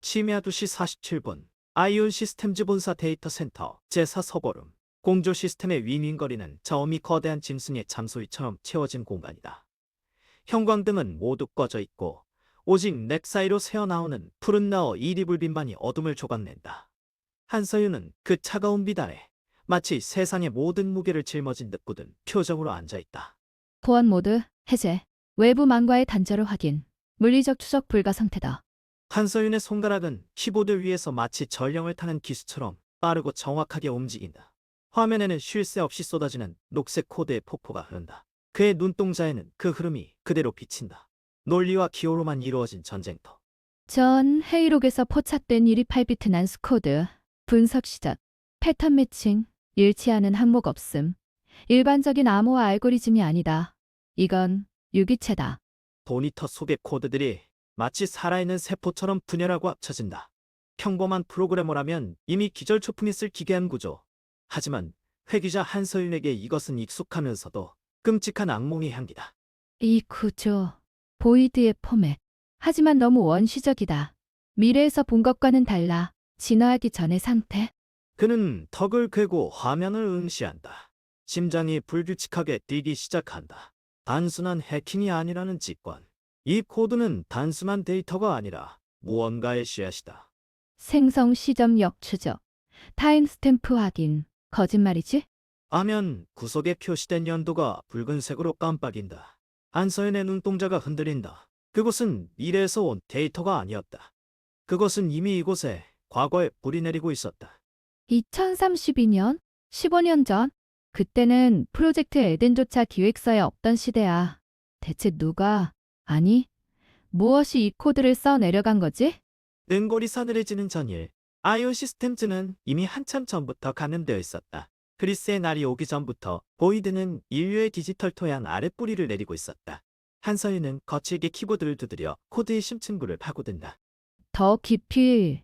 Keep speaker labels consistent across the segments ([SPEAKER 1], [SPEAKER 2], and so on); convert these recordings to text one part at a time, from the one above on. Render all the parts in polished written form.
[SPEAKER 1] 심야 2시 47분 아이온 시스템즈 본사 데이터 센터 제4 서버룸. 공조 시스템의 윙윙거리는 저음이 거대한 짐승의 잠소리처럼 채워진 공간이다. 형광등은 모두 꺼져 있고 오직 넥 사이로 새어나오는 푸른 나어 이리불빈만이 어둠을 조각낸다. 한서윤은 그 차가운 빛 아래 마치 세상의 모든 무게를 짊어진 듯 굳은 표정으로 앉아있다.
[SPEAKER 2] 보안 모드 해제. 외부 망과의 단자를 확인. 물리적 추적 불가 상태다.
[SPEAKER 1] 한서윤의 손가락은 키보드 위에서 마치 전령을 타는 기수처럼 빠르고 정확하게 움직인다. 화면에는 쉴 새 없이 쏟아지는 녹색 코드의 폭포가 흐른다. 그의 눈동자에는 그 흐름이 그대로 비친다. 논리와 기호로만 이루어진 전쟁터.
[SPEAKER 2] 전 회의록에서 포착된 128비트 난수 코드. 분석 시작. 패턴 매칭. 일치하는 항목 없음. 일반적인 암호화 알고리즘이 아니다. 이건 유기체다.
[SPEAKER 1] 모니터 속의 코드들이 마치 살아있는 세포처럼 분열하고 합쳐진다. 평범한 프로그래머라면 이미 기절초품이 쓸 기괴한 구조. 하지만 회귀자 한서윤에게 이것은 익숙하면서도 끔찍한 악몽의 향기다.
[SPEAKER 2] 이 구조. 보이드의 포맷. 하지만 너무 원시적이다. 미래에서 본 것과는 달라. 진화하기 전의 상태.
[SPEAKER 1] 그는 턱을 괴고 화면을 응시한다. 심장이 불규칙하게 뛰기 시작한다. 단순한 해킹이 아니라는 직관. 이 코드는 단순한 데이터가 아니라 무언가의 씨앗이다.
[SPEAKER 2] 생성 시점 역추적. 타임스탬프 확인. 거짓말이지?
[SPEAKER 1] 화면 구석에 표시된 연도가 붉은색으로 깜빡인다. 한서연의 눈동자가 흔들린다. 그곳은 미래에서 온 데이터가 아니었다. 그것은 이미 이곳에 과거에 불이 내리고 있었다.
[SPEAKER 2] 2032년? 15년 전? 그때는 프로젝트 에덴조차 기획서에 없던 시대야. 대체 누가, 아니, 무엇이 이 코드를 써 내려간 거지?
[SPEAKER 1] 능골이 서늘해지는 전일, 아이온 시스템즈는 이미 한참 전부터 감염되어 있었다. 그리스의 날이 오기 전부터 보이드는 인류의 디지털 토양 아래 뿌리를 내리고 있었다. 한서윤은 거칠게 키보드를 두드려 코드의 심층부를 파고든다.
[SPEAKER 2] 더 깊이,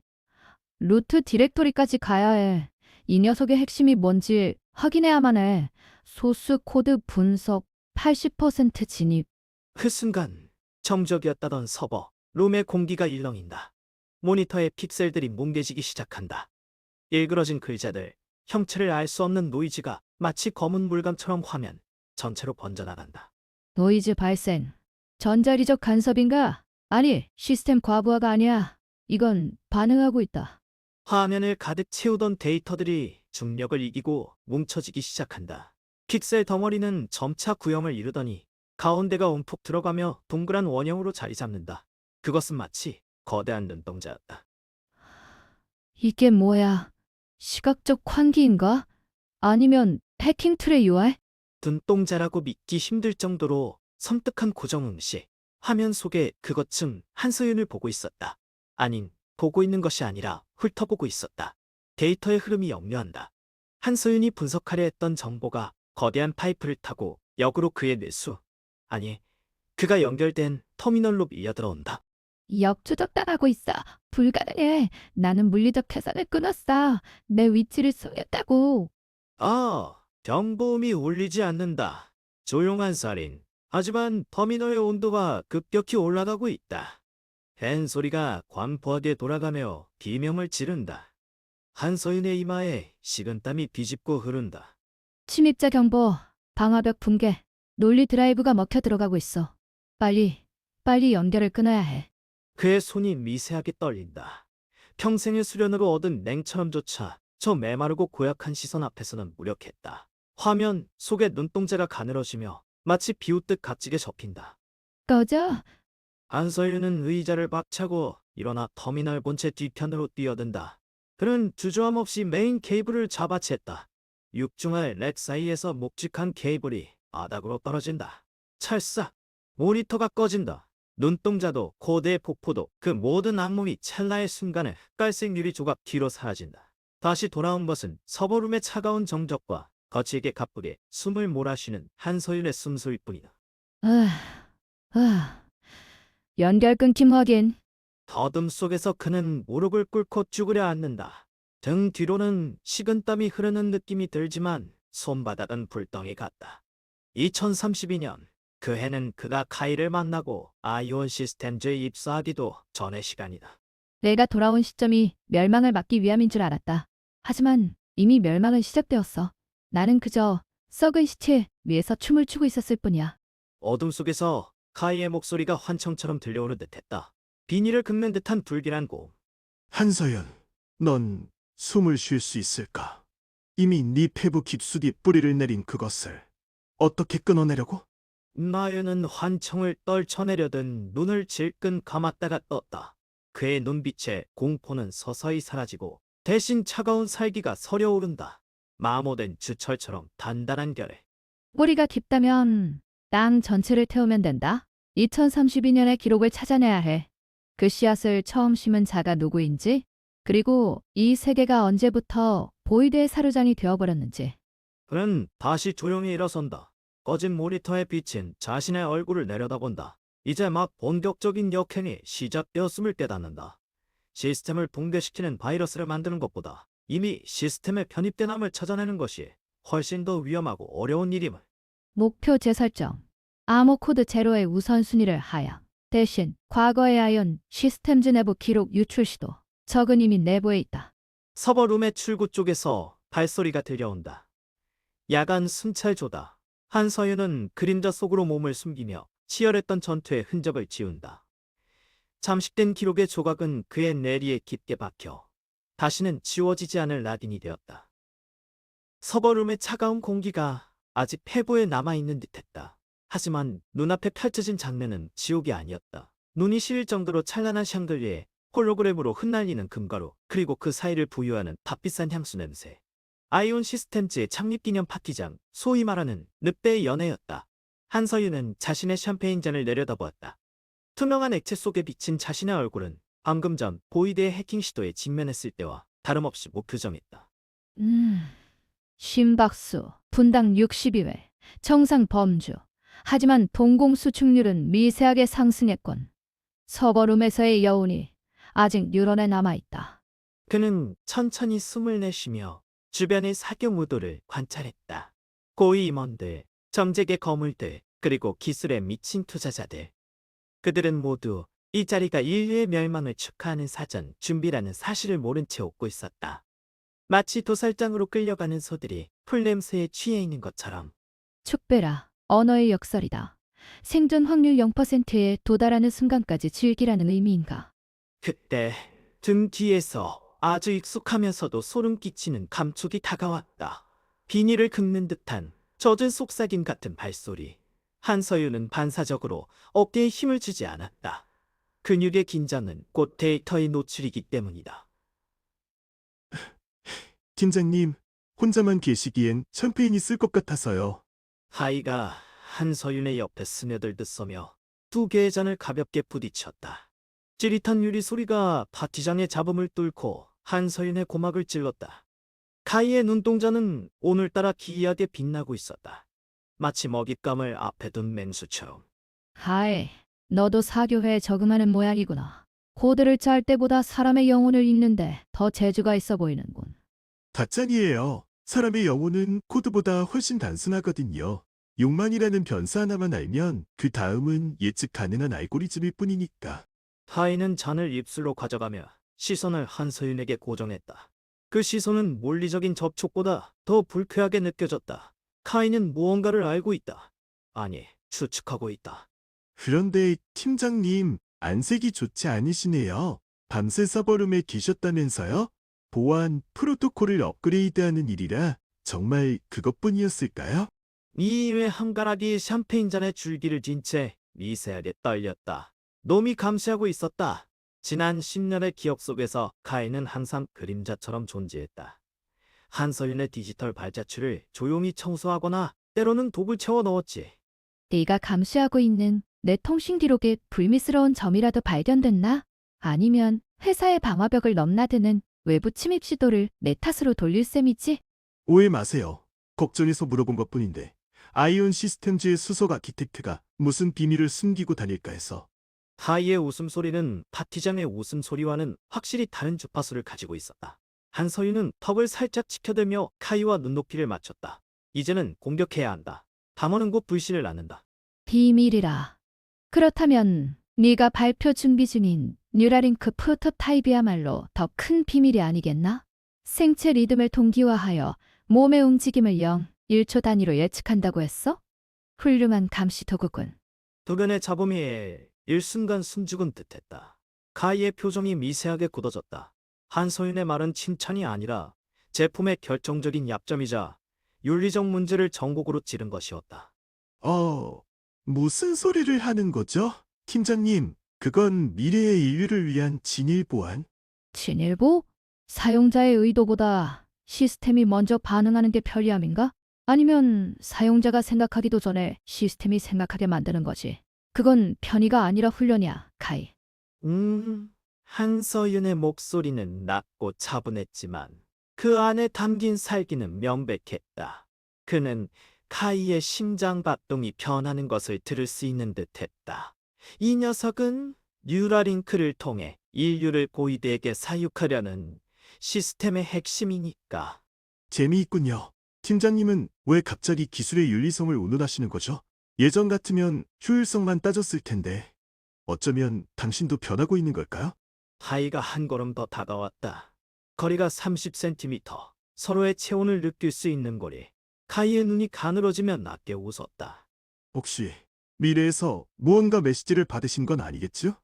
[SPEAKER 2] 루트 디렉토리까지 가야 해. 이 녀석의 핵심이 뭔지 확인해야만 해. 소스 코드 분석 80% 진입.
[SPEAKER 1] 그 순간 정적이었다던 서버, 룸의 공기가 일렁인다. 모니터의 픽셀들이 뭉개지기 시작한다. 일그러진 글자들, 형체를 알 수 없는 노이즈가 마치 검은 물감처럼 화면 전체로 번져나간다.
[SPEAKER 2] 노이즈 발생. 전자리적 간섭인가? 아니, 시스템 과부하가 아니야. 이건 반응하고 있다.
[SPEAKER 1] 화면을 가득 채우던 데이터들이 중력을 이기고 뭉쳐지기 시작한다. 픽셀 덩어리는 점차 구형을 이루더니 가운데가 움푹 들어가며 동그란 원형으로 자리 잡는다. 그것은 마치 거대한 눈동자였다.
[SPEAKER 2] 이게 뭐야? 시각적 환기인가? 아니면 해킹 툴의 UI?
[SPEAKER 1] 눈동자라고 믿기 힘들 정도로 섬뜩한 고정응시. 화면 속에 그것 중 한소윤을 보고 있었다. 아닌, 보고 있는 것이 아니라 훑어보고 있었다. 데이터의 흐름이 역류한다. 한소윤이 분석하려 했던 정보가 거대한 파이프를 타고 역으로 그의 뇌수, 아니, 그가 연결된 터미널로 밀려들어온다.
[SPEAKER 2] 역추적당하고 있어. 불가능해. 나는 물리적 계산을 끊었어. 내 위치를 숨겼다고.
[SPEAKER 1] 경보음이 울리지 않는다. 조용한 살인. 하지만 터미널의 온도가 급격히 올라가고 있다. 팬 소리가 광포하게 돌아가며 비명을 지른다. 한서윤의 이마에 식은땀이 비집고 흐른다.
[SPEAKER 2] 침입자 경보. 방화벽 붕괴. 논리 드라이브가 먹혀 들어가고 있어. 빨리 연결을 끊어야 해.
[SPEAKER 1] 그의 손이 미세하게 떨린다. 평생의 수련으로 얻은 냉철함조차 저 메마르고 고약한 시선 앞에서는 무력했다. 화면 속의 눈동자가 가늘어지며 마치 비웃듯 각지게 접힌다.
[SPEAKER 2] 꺼져.
[SPEAKER 1] 한서윤은 의자를 박차고 일어나 터미널 본체 뒤편으로 뛰어든다. 그는 주저함 없이 메인 케이블을 잡아챘다. 육중할 렉 사이에서 묵직한 케이블이 바닥으로 떨어진다. 찰싹! 모니터가 꺼진다. 눈동자도 코드의 폭포도 그 모든 악몽이 찰나의 순간에 깔색 유리 조각 뒤로 사라진다. 다시 돌아온 것은 서버룸의 차가운 정적과 거칠게 가쁘게 숨을 몰아쉬는 한서윤의 숨소리일 뿐이다.
[SPEAKER 2] 아, 아. 연결 끊김 확인.
[SPEAKER 1] 어둠 속에서 그는 무릎을 꿇고 쭈그려 앉는다. 등 뒤로는 식은땀이 흐르는 느낌이 들지만 손바닥은 불덩이 같다. 2032년 그 해는 그가 카이를 만나고 아이온 시스템즈에 입사하기도 전의 시간이다.
[SPEAKER 2] 내가 돌아온 시점이 멸망을 막기 위함인 줄 알았다. 하지만 이미 멸망은 시작되었어. 나는 그저 썩은 시체 위에서 춤을 추고 있었을 뿐이야.
[SPEAKER 1] 어둠 속에서 카이의 목소리가 환청처럼 들려오는 듯했다. 비닐을 긁는 듯한 불길한 고음.
[SPEAKER 3] 한서연, 넌 숨을 쉴 수 있을까? 이미 네 폐부 깊숙이 뿌리를 내린 그것을 어떻게 끊어내려고?
[SPEAKER 1] 나유는 환청을 떨쳐내려던 눈을 질끈 감았다가 떴다. 그의 눈빛에 공포는 서서히 사라지고 대신 차가운 살기가 서려오른다. 마모된 주철처럼 단단한 결에.
[SPEAKER 2] 뿌리가 깊다면 땅 전체를 태우면 된다. 2032년의 기록을 찾아내야 해. 그 씨앗을 처음 심은 자가 누구인지, 그리고 이 세계가 언제부터 보이드의 사료장이 되어버렸는지.
[SPEAKER 1] 그는 다시 조용히 일어선다. 꺼진 모니터에 비친 자신의 얼굴을 내려다본다. 이제 막 본격적인 역행이 시작되었음을 깨닫는다. 시스템을 붕괴시키는 바이러스를 만드는 것보다 이미 시스템에 편입된 암을 찾아내는 것이 훨씬 더 위험하고 어려운 일임을.
[SPEAKER 2] 목표 재설정. 암호 코드 제로의 우선순위를 하향. 대신 과거의 아이온 시스템즈 내부 기록 유출 시도. 적은 이미 내부에 있다.
[SPEAKER 1] 서버룸의 출구 쪽에서 발소리가 들려온다. 야간 순찰조다. 한서윤은 그림자 속으로 몸을 숨기며 치열했던 전투의 흔적을 지운다. 잠식된 기록의 조각은 그의 뇌리에 깊게 박혀 다시는 지워지지 않을 낙인이 되었다. 서버룸의 차가운 공기가 아직 폐부에 남아있는 듯했다. 하지만 눈앞에 펼쳐진 장면은 지옥이 아니었다. 눈이 시릴 정도로 찬란한 샹들리에 홀로그램으로 흩날리는 금가루, 그리고 그 사이를 부유하는 값비싼 향수 냄새. 아이온 시스템즈의 창립기념 파티장, 소위 말하는 늑대의 연회였다. 한서윤은 자신의 샴페인 잔을 내려다보았다. 투명한 액체 속에 비친 자신의 얼굴은 방금 전 보이드의 해킹 시도에 직면했을 때와 다름없이 무표정했다.
[SPEAKER 2] 심박수, 분당 62회, 정상 범주. 하지만 동공 수축률은 미세하게 상승했건 서버룸에서의 여운이 아직 뉴런에 남아있다.
[SPEAKER 1] 그는 천천히 숨을 내쉬며 주변의 사교 무도를 관찰했다. 고위 임원들, 정재계 거물들, 그리고 기술에 미친 투자자들. 그들은 모두 이 자리가 인류의 멸망을 축하하는 사전 준비라는 사실을 모른 채 웃고 있었다. 마치 도살장으로 끌려가는 소들이 풀냄새에 취해 있는 것처럼.
[SPEAKER 2] 축배라, 언어의 역설이다. 생존 확률 0%에 도달하는 순간까지 즐기라는 의미인가.
[SPEAKER 1] 그때 등 뒤에서 아주 익숙하면서도 소름 끼치는 감촉이 다가왔다. 비닐을 긁는 듯한 젖은 속삭임 같은 발소리. 한서윤은 반사적으로 어깨에 힘을 주지 않았다. 근육의 긴장은 곧 데이터의 노출이기 때문이다.
[SPEAKER 3] 팀장님, 혼자만 계시기엔 샴페인이 쓸 것 같아서요.
[SPEAKER 1] 하이가 한서윤의 옆에 스며들듯 서며 두 개의 잔을 가볍게 부딪혔다. 찌릿한 유리 소리가 파티장의 잡음을 뚫고 한서윤의 고막을 찔렀다. 카이의 눈동자는 오늘따라 기이하게 빛나고 있었다. 마치 먹잇감을 앞에 둔 맹수처럼.
[SPEAKER 2] 하이, 너도 사교회에 적응하는 모양이구나. 코드를 짤 때보다 사람의 영혼을 읽는데 더 재주가 있어 보이는군.
[SPEAKER 3] 가짜니에요. 사람의 영혼은 코드보다 훨씬 단순하거든요. 욕망이라는 변수 하나만 알면 그 다음은 예측 가능한 알고리즘일 뿐이니까.
[SPEAKER 1] 하이는 잔을 입술로 가져가며 시선을 한서윤에게 고정했다. 그 시선은 물리적인 접촉보다 더 불쾌하게 느껴졌다. 카이는 무언가를 알고 있다. 아니, 추측하고 있다.
[SPEAKER 3] 그런데 팀장님, 안색이 좋지 않으시네요. 밤새 서버룸에 계셨다면서요? 보안 프로토콜을 업그레이드하는 일이라 정말 그것뿐이었을까요?
[SPEAKER 1] 이 입의 한가락이 샴페인 잔의 줄기를 쥔 채 미세하게 떨렸다. 놈이 감시하고 있었다. 지난 10년의 기억 속에서 카이는 항상 그림자처럼 존재했다. 한서윤의 디지털 발자취를 조용히 청소하거나 때로는 독을 채워 넣었지.
[SPEAKER 2] 네가 감시하고 있는 내 통신 기록에 불미스러운 점이라도 발견됐나? 아니면 회사의 방화벽을 넘나드는 외부 침입 시도를 내 탓으로 돌릴 셈이지?
[SPEAKER 3] 오해 마세요. 걱정해서 물어본 것뿐인데 아이온 시스템즈의 수석 아키텍트가 무슨 비밀을 숨기고 다닐까 해서.
[SPEAKER 1] 하이의 웃음소리는 파티장의 웃음소리와는 확실히 다른 주파수를 가지고 있었다. 한서윤은 턱을 살짝 치켜들며 카이와 눈높이를 맞췄다. 이제는 공격해야 한다. 담원은 곧 불씨를 낳는다.
[SPEAKER 2] 비밀이라. 그렇다면 네가 발표 준비 중인 뉴라링크 프로토타입이야말로 더 큰 비밀이 아니겠나? 생체 리듬을 동기화하여 몸의 움직임을 0, 1초 단위로 예측한다고 했어? 훌륭한 감시 도구군.
[SPEAKER 1] 도변의 잡음이 일순간 숨죽은 듯했다. 카이의 표정이 미세하게 굳어졌다. 한소윤의 말은 칭찬이 아니라 제품의 결정적인 약점이자 윤리적 문제를 전곡으로 찌른 것이었다.
[SPEAKER 3] 무슨 소리를 하는 거죠? 팀장님, 그건 미래의 인류를 위한 진일 보안?
[SPEAKER 2] 진일보? 사용자의 의도보다 시스템이 먼저 반응하는 게 편리함인가? 아니면 사용자가 생각하기도 전에 시스템이 생각하게 만드는 거지. 그건 편의가 아니라 훈련이야, 카이.
[SPEAKER 1] 한서윤의 목소리는 낮고 차분했지만 그 안에 담긴 살기는 명백했다. 그는 카이의 심장 박동이 변하는 것을 들을 수 있는 듯했다. 이 녀석은 뉴라링크를 통해 인류를 고위대에게 사육하려는 시스템의 핵심이니까.
[SPEAKER 3] 재미있군요. 팀장님은 왜 갑자기 기술의 윤리성을 운운하시는 거죠? 예전 같으면 효율성만 따졌을 텐데 어쩌면 당신도 변하고 있는 걸까요?
[SPEAKER 1] 카이가 한 걸음 더 다가왔다. 거리가 30cm, 서로의 체온을 느낄 수 있는 거리. 카이의 눈이 가늘어지며 낮게 웃었다.
[SPEAKER 3] 혹시 미래에서 무언가 메시지를 받으신 건 아니겠죠?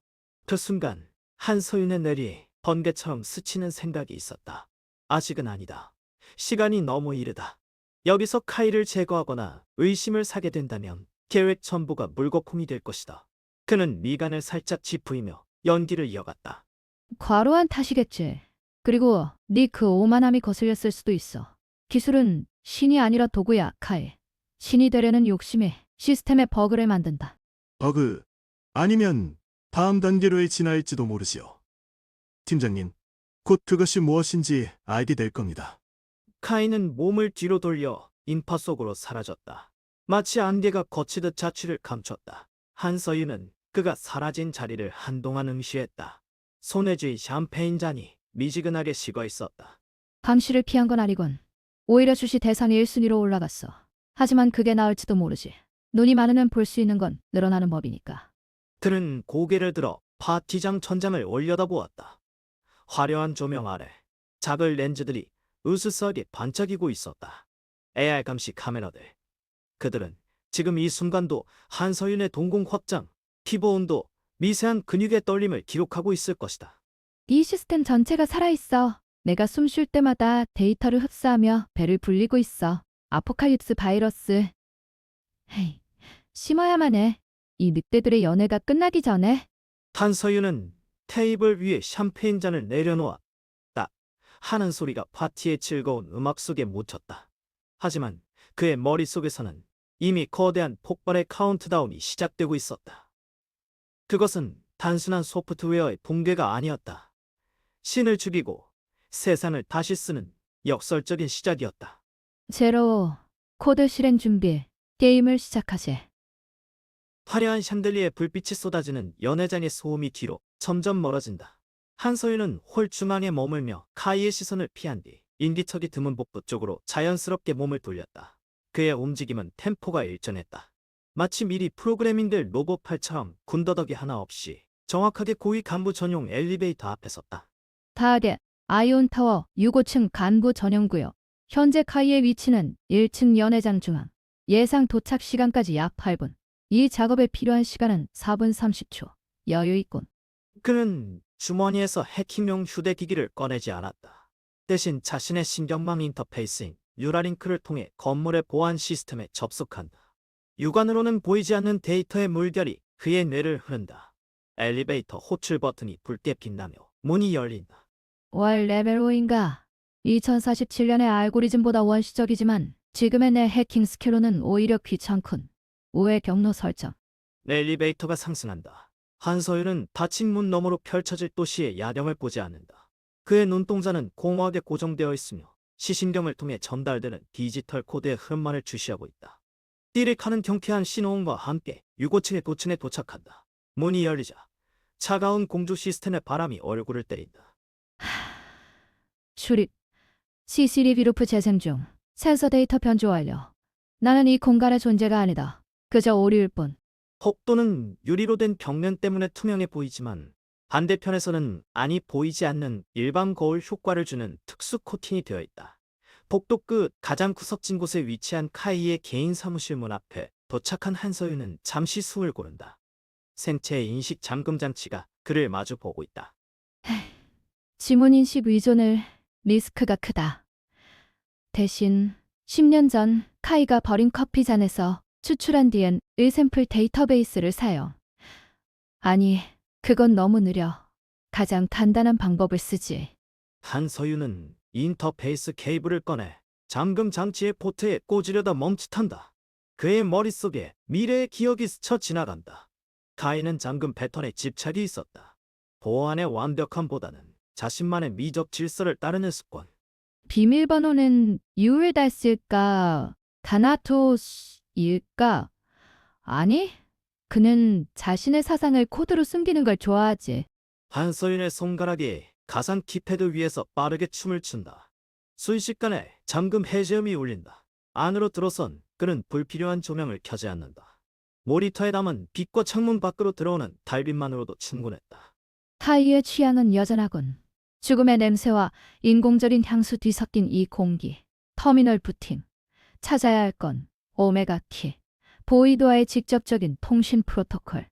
[SPEAKER 1] 그 순간 한서윤의 뇌리 번개처럼 스치는 생각이 있었다. 아직은 아니다. 시간이 너무 이르다. 여기서 카이를 제거하거나 의심을 사게 된다면 계획 전부가 물거품이 될 것이다. 그는 미간을 살짝 짚으이며 연기를 이어갔다.
[SPEAKER 2] 과로한 탓이겠지. 그리고 네 그 오만함이 거슬렸을 수도 있어. 기술은 신이 아니라 도구야, 카이. 신이 되려는 욕심이 시스템의 버그를 만든다.
[SPEAKER 3] 버그, 아니면 다음 단계로의 진화일지도 모르지요. 팀장님, 곧 그것이 무엇인지 알게 될 겁니다.
[SPEAKER 1] 카이는 몸을 뒤로 돌려 인파 속으로 사라졌다. 마치 안개가 거치듯 자취를 감췄다. 한서윤은 그가 사라진 자리를 한동안 응시했다. 손에 쥐 샴페인 잔이 미지근하게 식어 있었다.
[SPEAKER 2] 감시를 피한 건 아니군. 오히려 주시 대상이 1순위로 올라갔어. 하지만 그게 나을지도 모르지. 눈이 많으면 볼 수 있는 건 늘어나는 법이니까.
[SPEAKER 1] 그는 고개를 들어 파티장 천장을 올려다보았다. 화려한 조명 아래 작은 렌즈들이 으스스하게 반짝이고 있었다. AR 감시 카메라들. 그들은 지금 이 순간도 한서윤의 동공 확장, 피부 온도, 미세한 근육의 떨림을 기록하고 있을 것이다.
[SPEAKER 2] 이 시스템 전체가 살아있어. 내가 숨 쉴 때마다 데이터를 흡수하며 배를 불리고 있어. 아포칼립스 바이러스. 헤이, 심어야만 해. 이 늑대들의 연애가 끝나기 전에.
[SPEAKER 1] 한서윤은 테이블 위에 샴페인 잔을 내려놓아 딱 하는 소리가 파티의 즐거운 음악 속에 묻혔다. 하지만 그의 머릿속에서는 이미 거대한 폭발의 카운트다운이 시작되고 있었다. 그것은 단순한 소프트웨어의 붕괴가 아니었다. 신을 죽이고 세상을 다시 쓰는 역설적인 시작이었다.
[SPEAKER 2] 제로, 코드 실행 준비. 게임을 시작하지.
[SPEAKER 1] 화려한 샹들리에 불빛이 쏟아지는 연회장의 소음이 뒤로 점점 멀어진다. 한서윤은 홀 중앙에 머물며 카이의 시선을 피한 뒤 인기척이 드문 복부 쪽으로 자연스럽게 몸을 돌렸다. 그의 움직임은 템포가 일정했다. 마치 미리 프로그래밍될 로봇팔처럼 군더더기 하나 없이 정확하게 고위 간부 전용 엘리베이터 앞에 섰다.
[SPEAKER 2] 타겟, 아이온타워 6호층 간부 전용구역. 현재 카이의 위치는 1층 연회장 중앙. 예상 도착 시간까지 약 8분. 이 작업에 필요한 시간은 4분 30초. 여유 있군.
[SPEAKER 1] 그는 주머니에서 해킹용 휴대기기를 꺼내지 않았다. 대신 자신의 신경망 인터페이스인 뉴라링크를 통해 건물의 보안 시스템에 접속한다. 육안으로는 보이지 않는 데이터의 물결이 그의 뇌를 흐른다. 엘리베이터 호출 버튼이 붉게 빛나며 문이 열린다.
[SPEAKER 2] 월 레벨 5인가? 2047년의 알고리즘보다 원시적이지만 지금의 내 해킹 스킬로는 오히려 귀찮군. 우회 경로 설정.
[SPEAKER 1] 엘리베이터가 상승한다. 한서윤은 닫힌 문 너머로 펼쳐질 도시의 야경을 보지 않는다. 그의 눈동자는 공허하게 고정되어 있으며 시신경을 통해 전달되는 디지털 코드의 흐름만을 주시하고 있다. 띠릭하는 경쾌한 신호음과 함께 6호층의 도층에 도착한다. 문이 열리자 차가운 공조 시스템의 바람이 얼굴을 때린다.
[SPEAKER 2] 출입. CCTV 루프 재생 중. 센서 데이터 변조 완료. 나는 이 공간의 존재가 아니다. 그저 오류일 뿐.
[SPEAKER 1] 복도는 유리로 된 벽면 때문에 투명해 보이지만 반대편에서는 안이 보이지 않는 일반 거울 효과를 주는 특수 코팅이 되어 있다. 복도 끝 가장 구석진 곳에 위치한 카이의 개인 사무실 문 앞에 도착한 한서윤은 잠시 숨을 고른다. 생체 인식 잠금 장치가 그를 마주 보고 있다.
[SPEAKER 2] 지문인식 의존을 리스크가 크다. 대신 10년 전 카이가 버린 커피잔에서 추출한 DNA 샘플 데이터베이스를 사용. 아니, 그건 너무 느려. 가장 간단한 방법을 쓰지.
[SPEAKER 1] 한서윤은 인터페이스 케이블을 꺼내 잠금 장치의 포트에 꽂으려다 멈칫한다. 그의 머릿속에 미래의 기억이 스쳐 지나간다. 카이는 잠금 패턴에 집착이 있었다. 보안의 완벽함보다는 자신만의 미적 질서를 따르는 습관.
[SPEAKER 2] 비밀번호는 유일달일까? 다나토스일까? 아니, 그는 자신의 사상을 코드로 숨기는 걸 좋아하지.
[SPEAKER 1] 한서윤의 손가락이 가상 키패드 위에서 빠르게 춤을 춘다. 순식간에 잠금 해제음이 울린다. 안으로 들어선 그는 불필요한 조명을 켜지 않는다. 모니터에 담은 빛과 창문 밖으로 들어오는 달빛만으로도 충분했다.
[SPEAKER 2] 타이의 취향은 여전하군. 죽음의 냄새와 인공적인 향수 뒤섞인 이 공기. 터미널 부팅. 찾아야 할 건 오메가 키. 보이드와의 직접적인 통신 프로토콜.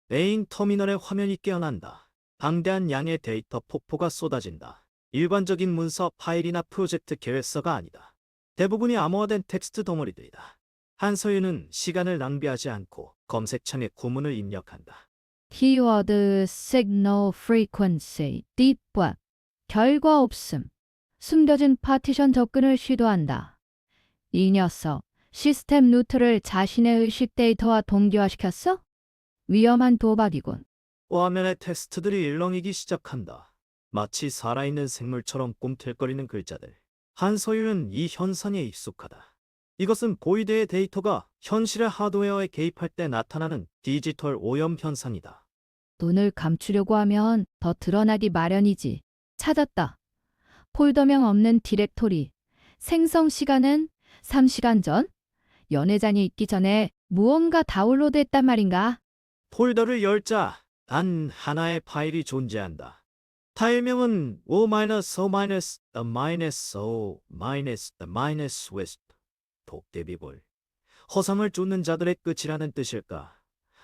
[SPEAKER 1] 메인 터미널의 화면이 깨어난다. 방대한 양의 데이터 폭포가 쏟아진다. 일반적인 문서 파일이나 프로젝트 계획서가 아니다. 대부분이 암호화된 텍스트 덩어리들이다. 한서윤은 시간을 낭비하지 않고 검색창에 구문을 입력한다.
[SPEAKER 2] 키워드 signal frequency 딥과 결과 없음. 숨겨진 파티션 접근을 시도한다. 이 녀석 시스템 루트를 자신의 의식 데이터와 동기화시켰어? 위험한 도박이군.
[SPEAKER 1] 화면의 텍스트들이 일렁이기 시작한다. 마치 살아있는 생물처럼 꿈틀거리는 글자들. 한서윤은 이 현상에 익숙하다. 이것은 보이드의 데이터가 현실의 하드웨어에 개입할 때 나타나는 디지털 오염 현상이다.
[SPEAKER 2] 눈을 감추려고 하면 더 드러나기 마련이지. 찾았다. 폴더명 없는 디렉토리. 생성 시간은 3시간 전? 연회장이 있기 전에 무언가 다운로드했단 말인가?
[SPEAKER 1] 폴더를 열자 단 하나의 파일이 존재한다. 파일명은 O-O-O-West. 독대비볼. 허상을 쫓는 자들의 끝이라는 뜻일까?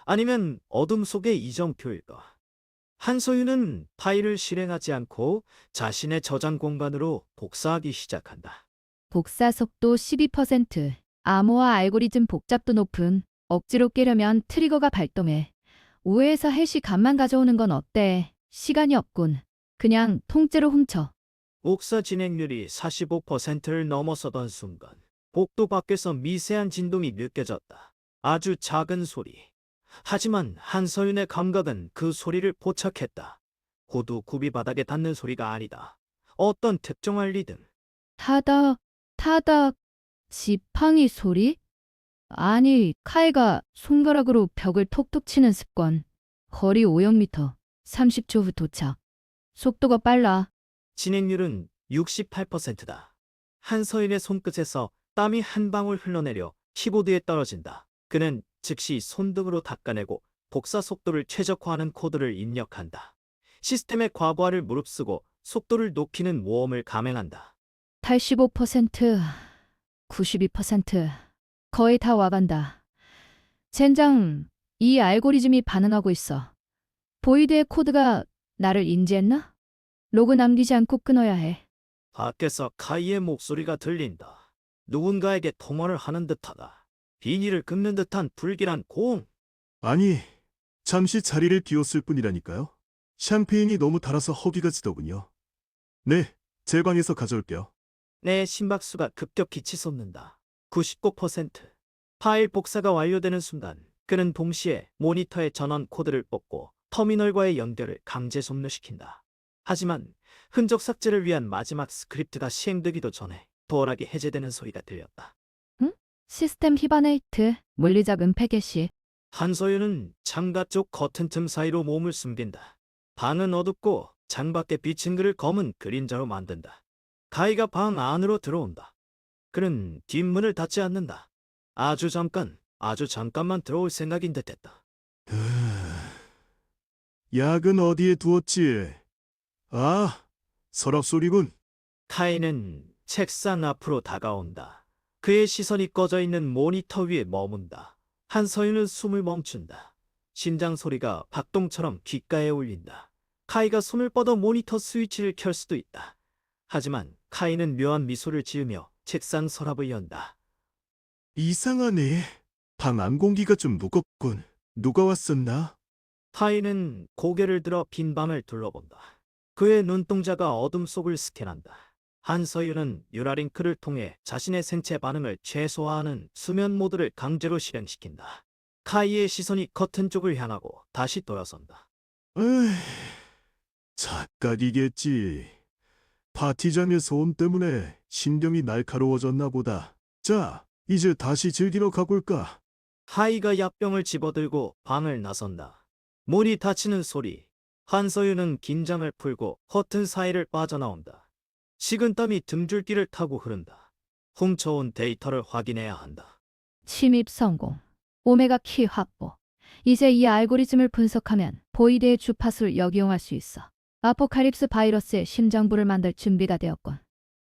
[SPEAKER 1] 아니면 어둠 속의 이정표일까? 한소윤은 파일을 실행하지 않고 자신의 저장 공간으로 복사하기 시작한다.
[SPEAKER 2] 복사 속도 12%. 암호화 알고리즘 복잡도 높은. 억지로 깨려면 트리거가 발동해. 우회해서 해시 값만 가져오는 건 어때? 시간이 없군. 그냥 통째로 훔쳐.
[SPEAKER 1] 복사 진행률이 45%를 넘어서던 순간 복도 밖에서 미세한 진동이 느껴졌다. 아주 작은 소리. 하지만 한서윤의 감각은 그 소리를 포착했다. 구두 굽이 바닥에 닿는 소리가 아니다. 어떤 특정한 리듬.
[SPEAKER 2] 타닥, 타닥, 지팡이 소리? 아니, 카이가 손가락으로 벽을 톡톡 치는 습관. 거리 500m, 30초 후 도착. 속도가 빨라.
[SPEAKER 1] 진행률은 68%다. 한서윤의 손끝에서 땀이 한 방울 흘러내려 키보드에 떨어진다. 그는 즉시 손등으로 닦아내고 복사 속도를 최적화하는 코드를 입력한다. 시스템의 과부하를 무릅쓰고 속도를 높이는 모험을 감행한다.
[SPEAKER 2] 85%, 92%. 거의 다 와간다. 젠장, 이 알고리즘이 반응하고 있어. 보이드의 코드가 나를 인지했나? 로그 남기지 않고 끊어야 해.
[SPEAKER 1] 밖에서 카이의 목소리가 들린다. 누군가에게 통화를 하는 듯하다. 비닐을 긁는 듯한 불길한 고음.
[SPEAKER 3] 아니, 잠시 자리를 비웠을 뿐이라니까요. 샴페인이 너무 달아서 허기가 지더군요. 네, 제 방에서 가져올게요.
[SPEAKER 1] 내 심박수가 급격히 치솟는다. 99%. 파일 복사가 완료되는 순간 그는 동시에 모니터의 전원 코드를 뽑고 터미널과의 연결을 강제 종료시킨다. 하지만 흔적 삭제를 위한 마지막 스크립트가 시행되기도 전에 도어락이 해제되는 소리가 들렸다.
[SPEAKER 2] 시스템 히바네이트, 물리적 은폐 개시.
[SPEAKER 1] 한서윤은 창가 쪽 커튼 틈 사이로 몸을 숨긴다. 방은 어둡고 창밖에 비친 그를 검은 그림자로 만든다. 카이가 방 안으로 들어온다. 그는 뒷문을 닫지 않는다. 아주 잠깐만 들어올 생각인 듯했다.
[SPEAKER 3] 약은 어디에 두었지? 아, 서랍 소리군.
[SPEAKER 1] 카이는 책상 앞으로 다가온다. 그의 시선이 꺼져 있는 모니터 위에 머문다. 한서윤은 숨을 멈춘다. 심장 소리가 박동처럼 귓가에 울린다. 카이가 손을 뻗어 모니터 스위치를 켤 수도 있다. 하지만 카이는 묘한 미소를 지으며 책상 서랍을 연다.
[SPEAKER 3] 이상하네. 방 안 공기가 좀 무겁군. 누가 왔었나?
[SPEAKER 1] 카이는 고개를 들어 빈 방을 둘러본다. 그의 눈동자가 어둠 속을 스캔한다. 한서윤은 뉴라링크를 통해 자신의 생체 반응을 최소화하는 수면 모드를 강제로 실행시킨다. 카이의 시선이 커튼 쪽을 향하고 다시 돌아선다.
[SPEAKER 3] 에이, 착각이겠지. 파티장의 소음 때문에 신경이 날카로워졌나 보다. 자, 이제 다시 즐기러 가볼까?
[SPEAKER 1] 하이가 약병을 집어들고 방을 나선다. 문이 닫히는 소리. 한서윤은 긴장을 풀고 커튼 사이를 빠져나온다. 식은땀이 등줄기를 타고 흐른다. 훔쳐온 데이터를 확인해야 한다.
[SPEAKER 2] 침입 성공. 오메가 키 확보. 이제 이 알고리즘을 분석하면 보이드의 주파수를 역이용할 수 있어. 아포칼립스 바이러스의 심장부를 만들 준비가 되었군.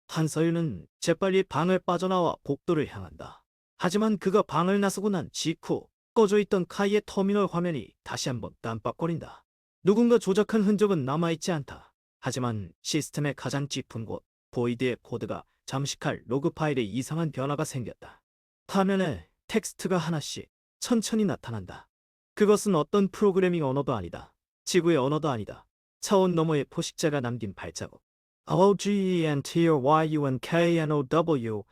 [SPEAKER 1] 한서윤은 재빨리 방을 빠져나와 복도를 향한다. 하지만 그가 방을 나서고 난 직후 꺼져 있던 카이의 터미널 화면이 다시 한번 깜빡거린다. 누군가 조작한 흔적은 남아있지 않다. 하지만 시스템의 가장 짚은 곳, 보이드의 코드가 잠식할 로그 파일에 이상한 변화가 생겼다. 화면에 텍스트가 하나씩 천천히 나타난다. 그것은 어떤 프로그래밍 언어도 아니다. 지구의 언어도 아니다. 차원 너머의 포식자가 남긴 발자국. OGENTRYUNKNOW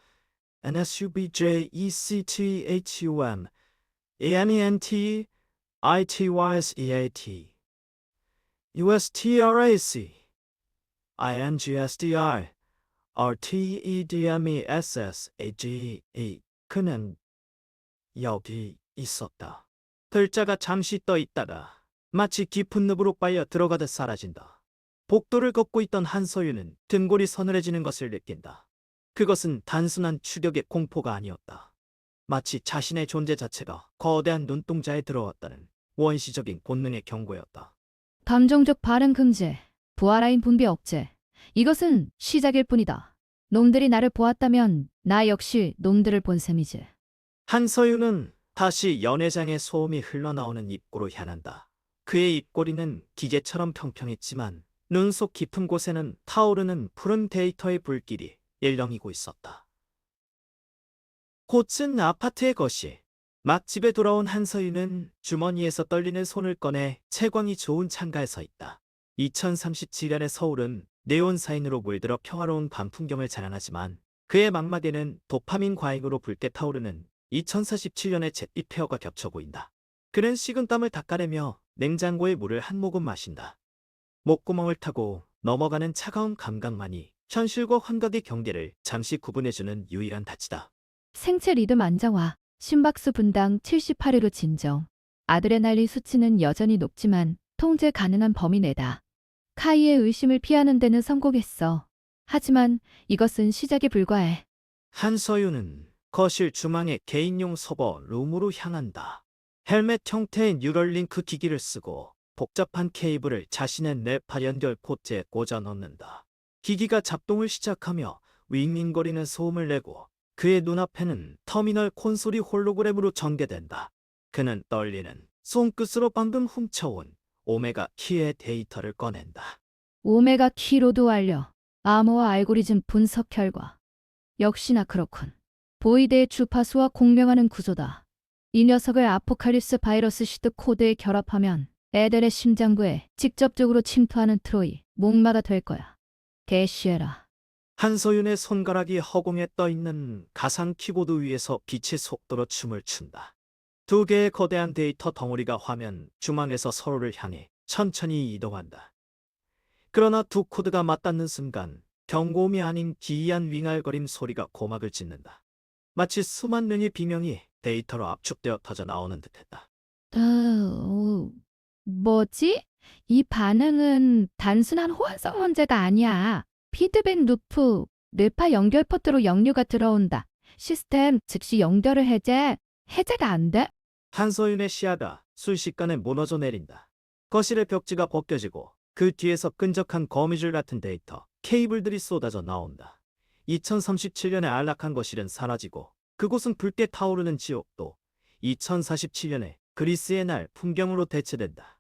[SPEAKER 1] NSUBJECTHUM ENENT ITYSEAT USTRAC INGSDR RTEDMESSAGE 그는 여기 있었다. 글자가 잠시 떠 있다가 마치 깊은 늪으로 빨려 들어가듯 사라진다. 복도를 걷고 있던 한서윤은 등골이 서늘해지는 것을 느낀다. 그것은 단순한 추격의 공포가 아니었다. 마치 자신의 존재 자체가 거대한 눈동자에 들어왔다는 원시적인 본능의 경고였다.
[SPEAKER 2] 감정적 발행 금지, 부하라인 분비 억제. 이것은 시작일 뿐이다. 놈들이 나를 보았다면 나 역시 놈들을 본 셈이지.
[SPEAKER 1] 한서윤은 다시 연회장의 소음이 흘러나오는 입구로 향한다. 그의 입꼬리는 기계처럼 평평했지만 눈 속 깊은 곳에는 타오르는 푸른 데이터의 불길이 일렁이고 있었다. 곧은 아파트의 거실. 막 집에 돌아온 한서윤은 주머니에서 떨리는 손을 꺼내 채광이 좋은 창가에 서 있다. 2037년의 서울은 네온 사인으로 물들어 평화로운 밤 풍경을 자랑하지만 그의 망막에는 도파민 과잉으로 붉게 타오르는 2047년의 잿빛 폐허가 겹쳐 보인다. 그는 식은땀을 닦아내며 냉장고의 물을 한 모금 마신다. 목구멍을 타고 넘어가는 차가운 감각만이 현실과 환각의 경계를 잠시 구분해주는 유일한 닻이다.
[SPEAKER 2] 생체 리듬 안정화, 심박수 분당 78회로 진정. 아드레날린 수치는 여전히 높지만 통제 가능한 범위 내다. 카이의 의심을 피하는 데는 성공했어. 하지만 이것은 시작에 불과해.
[SPEAKER 1] 한서윤은 거실 중앙의 개인용 서버 룸으로 향한다. 헬멧 형태의 뉴럴링크 기기를 쓰고 복잡한 케이블을 자신의 뇌파 연결 포트에 꽂아 넣는다. 기기가 작동을 시작하며 윙윙거리는 소음을 내고 그의 눈앞에는 터미널 콘솔이 홀로그램으로 전개된다. 그는 떨리는 손끝으로 방금 훔쳐온 오메가 키의 데이터를 꺼낸다.
[SPEAKER 2] 오메가 키로드 완료. 암호화 알고리즘 분석 결과. 역시나 그렇군. 보이드의 주파수와 공명하는 구조다. 이 녀석을 아포칼립스 바이러스 시드 코드에 결합하면 에델의 심장부에 직접적으로 침투하는 트로이, 목마가 될 거야. 개시해라.
[SPEAKER 1] 한서윤의 손가락이 허공에 떠있는 가상 키보드 위에서 빛의 속도로 춤을 춘다. 두 개의 거대한 데이터 덩어리가 화면 중앙에서 서로를 향해 천천히 이동한다. 그러나 두 코드가 맞닿는 순간 경고음이 아닌 기이한 윙알거림 소리가 고막을 찢는다. 마치 수만 명의 비명이 데이터로 압축되어 터져 나오는 듯했다.
[SPEAKER 2] 뭐지? 이 반응은 단순한 호환성 문제가 아니야. 피드백 루프, 뇌파 연결 포트로 역류가 들어온다. 시스템 즉시 연결을 해제가 안 돼?
[SPEAKER 1] 한서윤의 시야가 순식간에 무너져 내린다. 거실의 벽지가 벗겨지고 그 뒤에서 끈적한 거미줄 같은 데이터, 케이블들이 쏟아져 나온다. 2037년에 안락한 거실은 사라지고 그곳은 붉게 타오르는 지옥도 2047년에 그리스의 날 풍경으로 대체된다.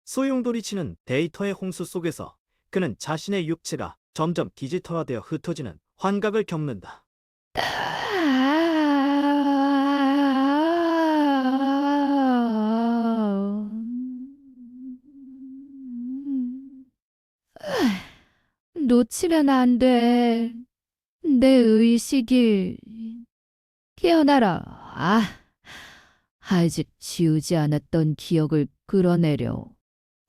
[SPEAKER 1] 소용돌이치는 데이터의 홍수 속에서 그는 자신의 육체가 점점 디지털화되어 흩어지는 환각을 겪는다.
[SPEAKER 2] 놓치면 안 돼. 내 의식이 깨어나라. 아직 지우지 않았던 기억을 끌어내려.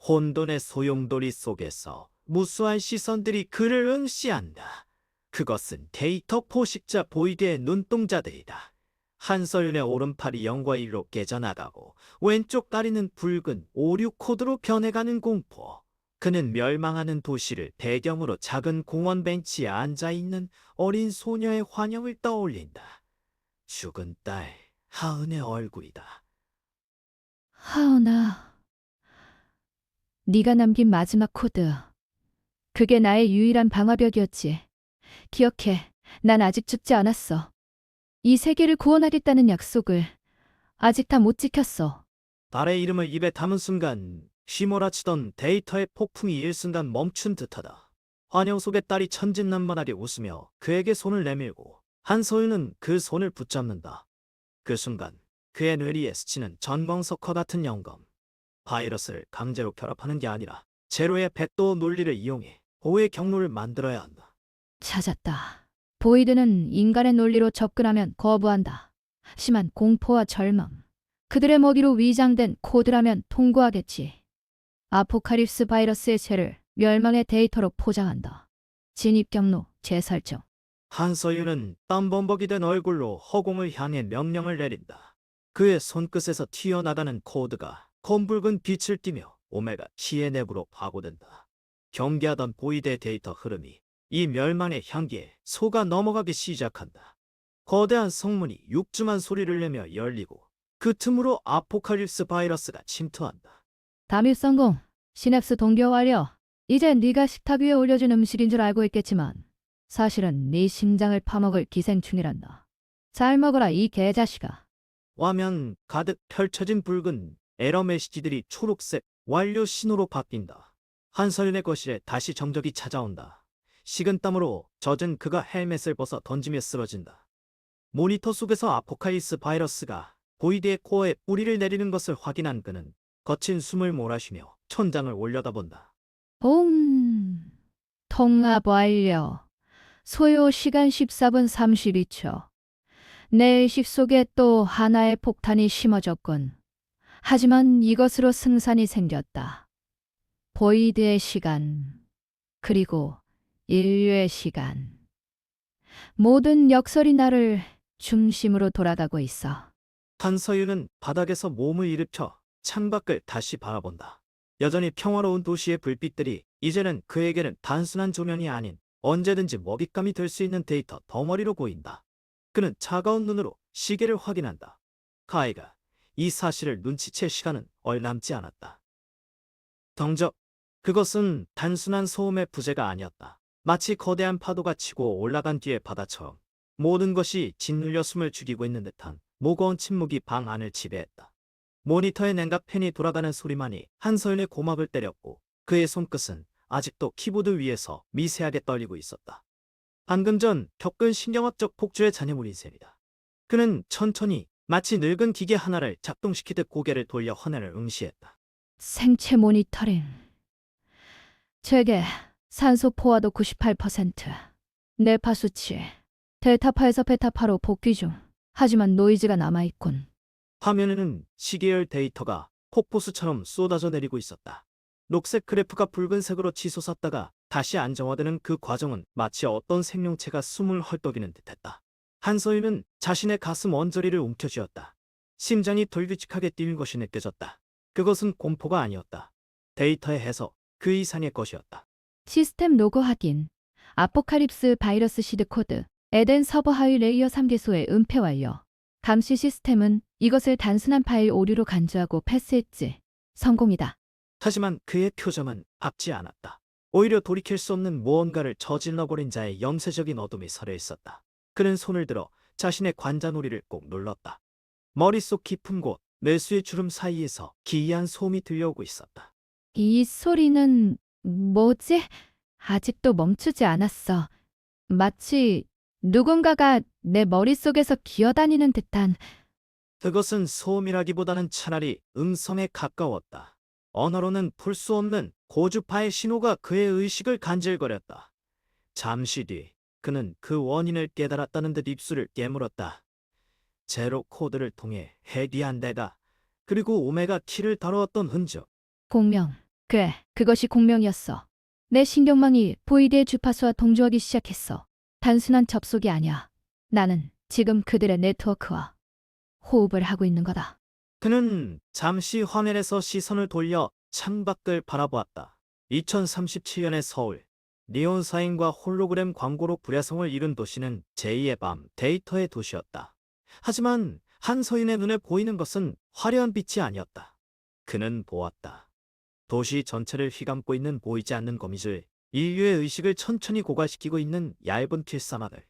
[SPEAKER 1] 혼돈의 소용돌이 속에서 무수한 시선들이 그를 응시한다. 그것은 데이터 포식자 보이드의 눈동자들이다. 한서윤의 오른팔이 0과 1로 깨져나가고 왼쪽 다리는 붉은 오류 코드로 변해가는 공포. 그는 멸망하는 도시를 배경으로 작은 공원 벤치에 앉아있는 어린 소녀의 환영을 떠올린다. 죽은 딸 하은의 얼굴이다.
[SPEAKER 2] 하은아, 네가 남긴 마지막 코드. 그게 나의 유일한 방화벽이었지. 기억해, 난 아직 죽지 않았어. 이 세계를 구원하겠다는 약속을 아직 다 못 지켰어.
[SPEAKER 1] 딸의 이름을 입에 담은 순간 휘몰아치던 데이터의 폭풍이 일순간 멈춘 듯하다. 환영 속의 딸이 천진난만하게 웃으며 그에게 손을 내밀고 한서윤은 그 손을 붙잡는다. 그 순간 그의 뇌리에 스치는 전광석화 같은 영감. 바이러스를 강제로 결합하는 게 아니라 제로의 백도 논리를 이용해 보호의 경로를 만들어야 한다.
[SPEAKER 2] 찾았다. 보이드는 인간의 논리로 접근하면 거부한다. 심한 공포와 절망. 그들의 먹이로 위장된 코드라면 통과하겠지. 아포칼립스 바이러스의 죄를 멸망의 데이터로 포장한다. 진입 경로 재설정.
[SPEAKER 1] 한서윤은 땀범벅이 된 얼굴로 허공을 향해 명령을 내린다. 그의 손끝에서 튀어나가는 코드가 검붉은 빛을 띠며 오메가 키의 내부로 파고든다. 경계하던 보이드의 데이터 흐름이 이 멸망의 향기에 속아 넘어가기 시작한다. 거대한 성문이 육중한 소리를 내며 열리고 그 틈으로 아포칼립스 바이러스가 침투한다.
[SPEAKER 2] 담입 성공. 시냅스 동기화 완료. 이제 네가 식탁 위에 올려준 음식인 줄 알고 있겠지만 사실은 네 심장을 파먹을 기생충이란다. 잘 먹어라 이 개자식아.
[SPEAKER 1] 화면 가득 펼쳐진 붉은 에러 메시지들이 초록색 완료 신호로 바뀐다. 한서윤의 거실에 다시 정적이 찾아온다. 식은땀으로 젖은 그가 헬멧을 벗어 던지며 쓰러진다. 모니터 속에서 아포칼립스 바이러스가 보이드의 코어에 뿌리를 내리는 것을 확인한 그는 거친 숨을 몰아쉬며 천장을 올려다본다.
[SPEAKER 2] 통합 완료. 소요 시간 14분 32초. 내 의식 속에 또 하나의 폭탄이 심어졌군. 하지만 이것으로 승산이 생겼다. 보이드의 시간, 그리고 인류의 시간. 모든 역설이 나를 중심으로 돌아가고 있어.
[SPEAKER 1] 한서윤은 바닥에서 몸을 일으켜 창밖을 다시 바라본다. 여전히 평화로운 도시의 불빛들이 이제는 그에게는 단순한 조명이 아닌 언제든지 먹잇감이 될 수 있는 데이터 덩어리로 보인다. 그는 차가운 눈으로 시계를 확인한다. 카이가 이 사실을 눈치챌 시간은 얼 남지 않았다. 정적, 그것은 단순한 소음의 부재가 아니었다. 마치 거대한 파도가 치고 올라간 뒤의 바다처럼 모든 것이 짓눌려 숨을 죽이고 있는 듯한 무거운 침묵이 방 안을 지배했다. 모니터의 냉각 팬이 돌아가는 소리만이 한서윤의 고막을 때렸고 그의 손끝은 아직도 키보드 위에서 미세하게 떨리고 있었다. 방금 전 겪은 신경학적 폭주의 잔해물인 셈이다. 그는 천천히 마치 늙은 기계 하나를 작동시키듯 고개를 돌려 화면을 응시했다.
[SPEAKER 2] 생체 모니터링. 제게 산소 포화도 98%. 뇌파 수치. 델타파에서 베타파로 복귀 중. 하지만 노이즈가 남아있군.
[SPEAKER 1] 화면에는 시계열 데이터가 폭포수처럼 쏟아져 내리고 있었다. 녹색 그래프가 붉은색으로 치솟았다가 다시 안정화되는 그 과정은 마치 어떤 생명체가 숨을 헐떡이는 듯했다. 한서윤은 자신의 가슴 언저리를 움켜쥐었다. 심장이 돌규칙하게 뛰는 것이 느껴졌다. 그것은 공포가 아니었다. 데이터의 해석, 그 이상의 것이었다.
[SPEAKER 2] 시스템 로고 확인. 아포칼립스 바이러스 시드 코드. 에덴 서버 하위 레이어 3개소의 은폐 완료. 감시 시스템은 이것을 단순한 파일 오류로 간주하고 패스했지. 성공이다.
[SPEAKER 1] 하지만 그의 표정은 밝지 않았다. 오히려 돌이킬 수 없는 무언가를 저질러버린 자의 염세적인 어둠이 서려 있었다. 그는 손을 들어 자신의 관자놀이를 꼭 눌렀다. 머릿속 깊은 곳, 뇌수의 주름 사이에서 기이한 소음이 들려오고 있었다.
[SPEAKER 2] 이 소리는 뭐지? 아직도 멈추지 않았어. 마치 누군가가 내 머릿속에서 기어다니는 듯한.
[SPEAKER 1] 그것은 소음이라기보다는 차라리 음성에 가까웠다. 언어로는 풀 수 없는 고주파의 신호가 그의 의식을 간질거렸다. 잠시 뒤 그는 그 원인을 깨달았다는 듯 입술을 깨물었다. 제로 코드를 통해 해디한 데가 그리고 오메가 키를 다루었던 흔적.
[SPEAKER 2] 공명. 그래, 그것이 공명이었어. 내 신경망이 보이드의 주파수와 동조하기 시작했어. 단순한 접속이 아니야. 나는 지금 그들의 네트워크와 호흡을 하고 있는 거다.
[SPEAKER 1] 그는 잠시 화면에서 시선을 돌려 창밖을 바라보았다. 2037년의 서울. 니온 사인과 홀로그램 광고로 불야성을 이룬 도시는 제2의 밤, 데이터의 도시였다. 하지만 한서인의 눈에 보이는 것은 화려한 빛이 아니었다. 그는 보았다. 도시 전체를 휘감고 있는 보이지 않는 거미줄, 인류의 의식을 천천히 고갈시키고 있는 얇은 길사막을.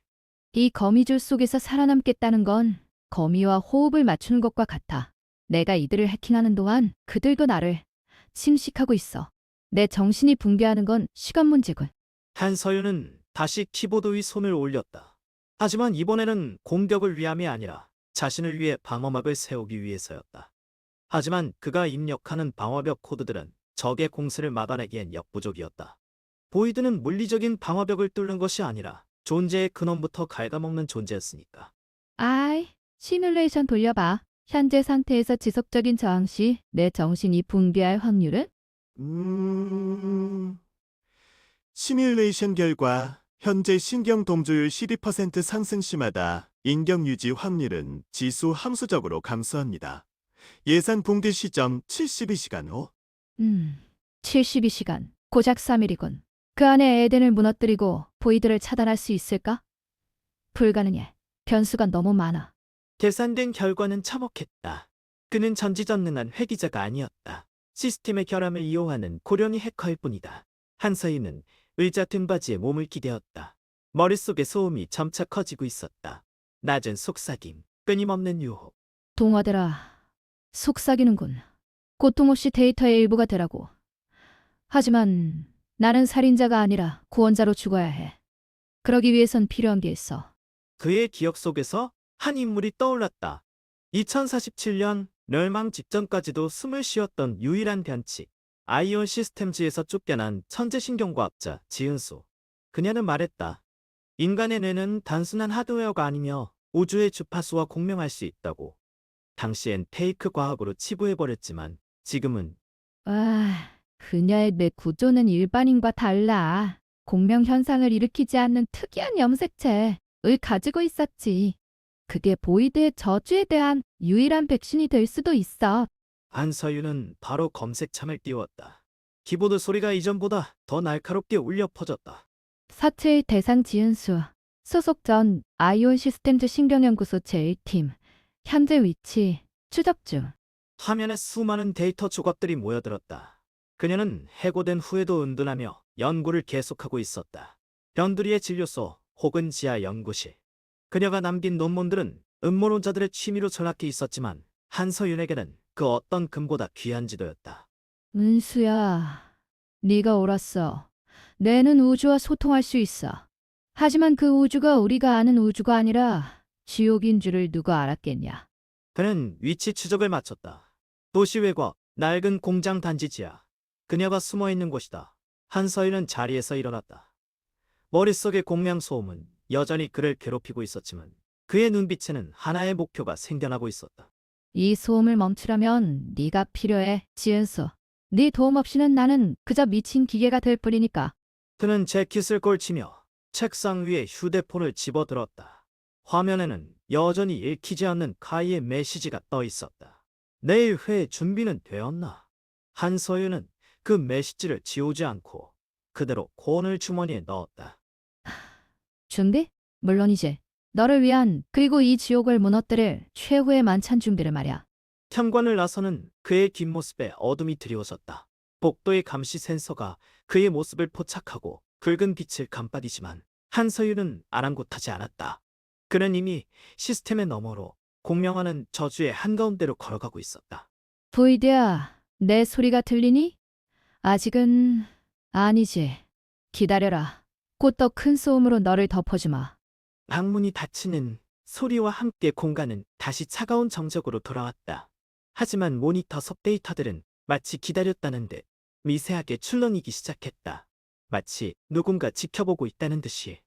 [SPEAKER 2] 이 거미줄 속에서 살아남겠다는 건 거미와 호흡을 맞추는 것과 같아. 내가 이들을 해킹하는 동안 그들도 나를 침식하고 있어. 내 정신이 붕괴하는 건 시간 문제군.
[SPEAKER 1] 한서윤은 다시 키보드 위 손을 올렸다. 하지만 이번에는 공격을 위함이 아니라 자신을 위해 방어막을 세우기 위해서였다. 하지만 그가 입력하는 방어벽 코드들은 적의 공세를 막아내기엔 역부족이었다. 보이드는 물리적인 방어벽을 뚫는 것이 아니라 존재의 근원부터 갉아먹는 존재였으니까.
[SPEAKER 2] 아이, 시뮬레이션 돌려봐. 현재 상태에서 지속적인 저항 시 내 정신이 붕괴할 확률은?
[SPEAKER 3] 시뮬레이션 결과 현재 신경 동조율 12% 상승 시마다 인격 유지 확률은 지수 함수적으로 감소합니다. 예산 붕괴 시점 72시간 후
[SPEAKER 2] 72시간. 고작 3일이군. 그 안에 에덴을 무너뜨리고 보이드를 차단할 수 있을까? 불가능해. 변수가 너무 많아.
[SPEAKER 1] 계산된 결과는 참혹했다. 그는 전지전능한 회귀자가 아니었다. 시스템의 결함을 이용하는 고령의 해커일 뿐이다. 한서인은 의자 등받이에 몸을 기대었다. 머릿속의 소음이 점차 커지고 있었다. 낮은 속삭임, 끊임없는 유혹.
[SPEAKER 2] 동화되라. 속삭이는군. 고통 없이 데이터의 일부가 되라고. 하지만 나는 살인자가 아니라 구원자로 죽어야 해. 그러기 위해선 필요한 게 있어.
[SPEAKER 1] 그의 기억 속에서 한 인물이 떠올랐다. 2047년 멸망 직전까지도 숨을 쉬었던 유일한 변칙. 아이온 시스템즈에서 쫓겨난 천재신경과학자 지은수. 그녀는 말했다. 인간의 뇌는 단순한 하드웨어가 아니며 우주의 주파수와 공명할 수 있다고. 당시엔 페이크 과학으로 치부해버렸지만 지금은
[SPEAKER 2] 그녀의 뇌 구조는 일반인과 달라. 공명 현상을 일으키지 않는 특이한 염색체를 가지고 있었지. 그게 보이드의 저주에 대한 유일한 백신이 될 수도 있어.
[SPEAKER 1] 한서윤은 바로 검색창을 띄웠다. 키보드 소리가 이전보다 더 날카롭게 울려 퍼졌다.
[SPEAKER 2] 사체의 대상 지은수. 소속 전 아이온 시스템즈 신경연구소 제1팀. 현재 위치 추적 중.
[SPEAKER 1] 화면에 수많은 데이터 조각들이 모여들었다. 그녀는 해고된 후에도 은둔하며 연구를 계속하고 있었다. 변두리의 진료소 혹은 지하 연구실. 그녀가 남긴 논문들은 음모론자들의 취미로 전락해 있었지만 한서윤에게는 그 어떤 금보다 귀한 지도였다.
[SPEAKER 2] 은수야, 네가 옳았어. 뇌는 우주와 소통할 수 있어. 하지만 그 우주가 우리가 아는 우주가 아니라 지옥인 줄을 누가 알았겠냐.
[SPEAKER 1] 그는 위치 추적을 마쳤다. 도시 외곽, 낡은 공장 단지 지하. 그녀가 숨어있는 곳이다. 한서윤은 자리에서 일어났다. 머릿속의 공명 소음은 여전히 그를 괴롭히고 있었지만 그의 눈빛에는 하나의 목표가 생겨나고 있었다.
[SPEAKER 2] 이 소음을 멈추려면 네가 필요해, 지은수. 네 도움 없이는 나는 그저 미친 기계가 될 뿐이니까.
[SPEAKER 1] 그는 재킷을 걸치며 책상 위에 휴대폰을 집어들었다. 화면에는 여전히 읽히지 않는 카이의 메시지가 떠 있었다. 내일 회의 준비는 되었나? 한서윤은 그 메시지를 지우지 않고 그대로 콘을 주머니에 넣었다.
[SPEAKER 2] 준비? 물론이지. 너를 위한 그리고 이 지옥을 무너뜨릴 최후의 만찬 준비를 말이야.
[SPEAKER 1] 현관을 나서는 그의 뒷모습에 어둠이 드리워졌다. 복도의 감시 센서가 그의 모습을 포착하고 붉은 빛을 감빠디지만 한서율은 아랑곳하지 않았다. 그는 이미 시스템의 너머로 공명하는 저주의 한가운데로 걸어가고 있었다.
[SPEAKER 2] 보이드야, 내 소리가 들리니? 아직은 아니지. 기다려라. 곧 더 큰 소음으로 너를 덮어주마.
[SPEAKER 1] 방문이 닫히는 소리와 함께 공간은 다시 차가운 정적으로 돌아왔다. 하지만 모니터 섭 데이터들은 마치 기다렸다는 듯 미세하게 출렁이기 시작했다. 마치 누군가 지켜보고 있다는 듯이.